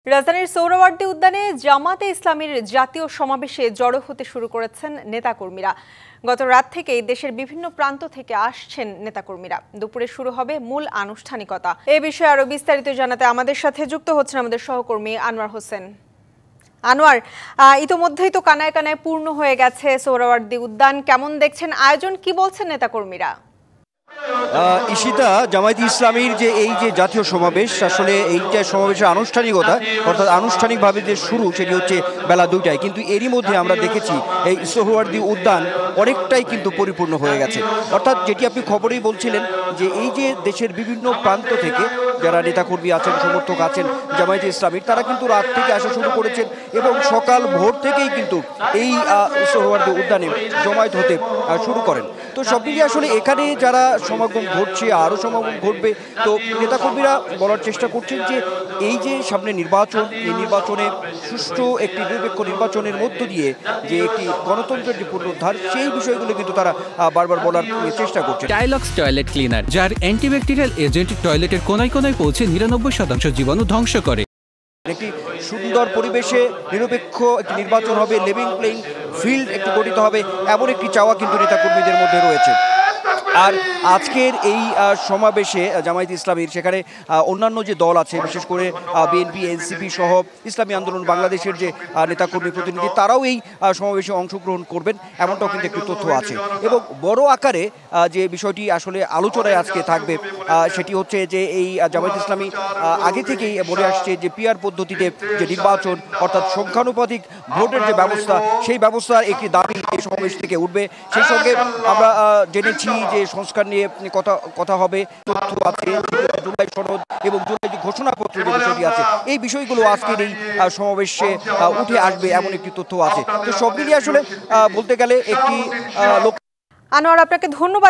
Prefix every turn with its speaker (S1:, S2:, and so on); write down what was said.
S1: রাজধানীর সোহরাওয়ার্দী উদ্যানে জামাতে ইসলামীর জাতীয় সমাবেশে জড়ো হতে শুরু করেছেন নেতাকর্মীরা। গত রাত থেকেই দেশের বিভিন্ন প্রান্ত থেকে আসছেন নেতাকর্মীরা। দুপুরে শুরু হবে মূল আনুষ্ঠানিকতা। এ বিষয়ে আরো বিস্তারিত জানাতে আমাদের সাথে যুক্ত হচ্ছেন আমাদের সহকর্মী আনোয়ার হোসেন। আনোয়ার, ইতোমধ্যেই তো কানায় কানায় পূর্ণ হয়ে গেছে সোহরাওয়ার্দী উদ্যান। কেমন দেখছেন আয়োজন, কি বলছেন নেতাকর্মীরা?
S2: ঈশিতা, জামায়াতে ইসলামীর যে এই যে জাতীয় সমাবেশ, আসলে এইটা সমাবেশের আনুষ্ঠানিকতা অর্থাৎ আনুষ্ঠানিকভাবে যে শুরু সেটি হচ্ছে বেলা 2টায়, কিন্তু এরই মধ্যে আমরা দেখেছি এই সোহরাওয়ার্দী উদ্যান অনেকটাই কিন্তু পরিপূর্ণ হয়ে গেছে। অর্থাৎ যেটি আপনি খবরেই বলছিলেন যে এই যে দেশের বিভিন্ন প্রান্ত থেকে যারা নেতাকর্মী আছেন, সমর্থক আছেন জামায়াতে ইসলামীর, তারা কিন্তু রাত থেকে আসা শুরু করেছেন এবং সকাল ভোর থেকেই কিন্তু এই সোহরাওয়ার্দী উদ্যানে জমায়েত হতে শুরু করেন। তো সব মিলিয়ে আসলে এখানে যারা সমাগম ঘটছে, আরও সমাগম ঘটবে। তো নেতাকর্মীরা বলার চেষ্টা করছেন যে এই যে সামনে নির্বাচন, এই নির্বাচনে সুষ্ঠু একটি নিরপেক্ষ নির্বাচনের মধ্য দিয়ে যে একটি গণতন্ত্রের যে পুনরুদ্ধার, সেই বিষয়গুলো কিন্তু তারা বারবার বলার চেষ্টা করছে।
S3: টাইলক্স টয়লেট ক্লিনার, যার অ্যান্টিব্যাকটেরিয়াল এজেন্ট টয়লেটের কোনায় কোনায় পৌঁছে 99% জীবাণু ধ্বংস করে।
S2: একটি সুন্দর পরিবেশে নিরপেক্ষ একটি নির্বাচন হবে, লিভিং প্লেইং ফিল্ড একটি গঠিত হবে, এমন একটি চাওয়া কিন্তু নেতাকর্মীদের মধ্যে রয়েছে। আর আজকের এই সমাবেশে জামায়াতে ইসলামীর সেখানে অন্যান্য যে দল আছে, বিশেষ করে বিএনপি, এনসিপি সহ ইসলামী আন্দোলন বাংলাদেশের যে নেতাকর্মী প্রতিনিধি, তারাও এই সমাবেশে অংশগ্রহণ করবেন, এমনটাও কিন্তু একটি তথ্য আছে। এবং বড় আকারে যে বিষয়টি আসলে আলোচনায় আজকে থাকবে সেটি হচ্ছে যে এই জামায়াতে ইসলামী আগে থেকেই বলে আসছে যে পিআর পদ্ধতিতে যে নির্বাচন অর্থাৎ সংখ্যানুপাতিক ভোটের যে ব্যবস্থা, সেই ব্যবস্থার একটি দাবি এই সমাবেশ থেকে উঠবে। সেই সঙ্গে আমরা জেনেছি যে সংস্কার নিয়ে কথা হবে, তথ্য আছে, জুলাই সনদ এবং জুলাই যে ঘোষণাপত্র যে বিষয়টি আছে, এই বিষয়গুলো আজকের এই সমাবেশে উঠে আসবে এমন একটি তথ্য আছে। তো সব মিলিয়ে আসলে বলতে গেলে একটি
S1: আনোয়ার, আপনাকে ধন্যবাদ।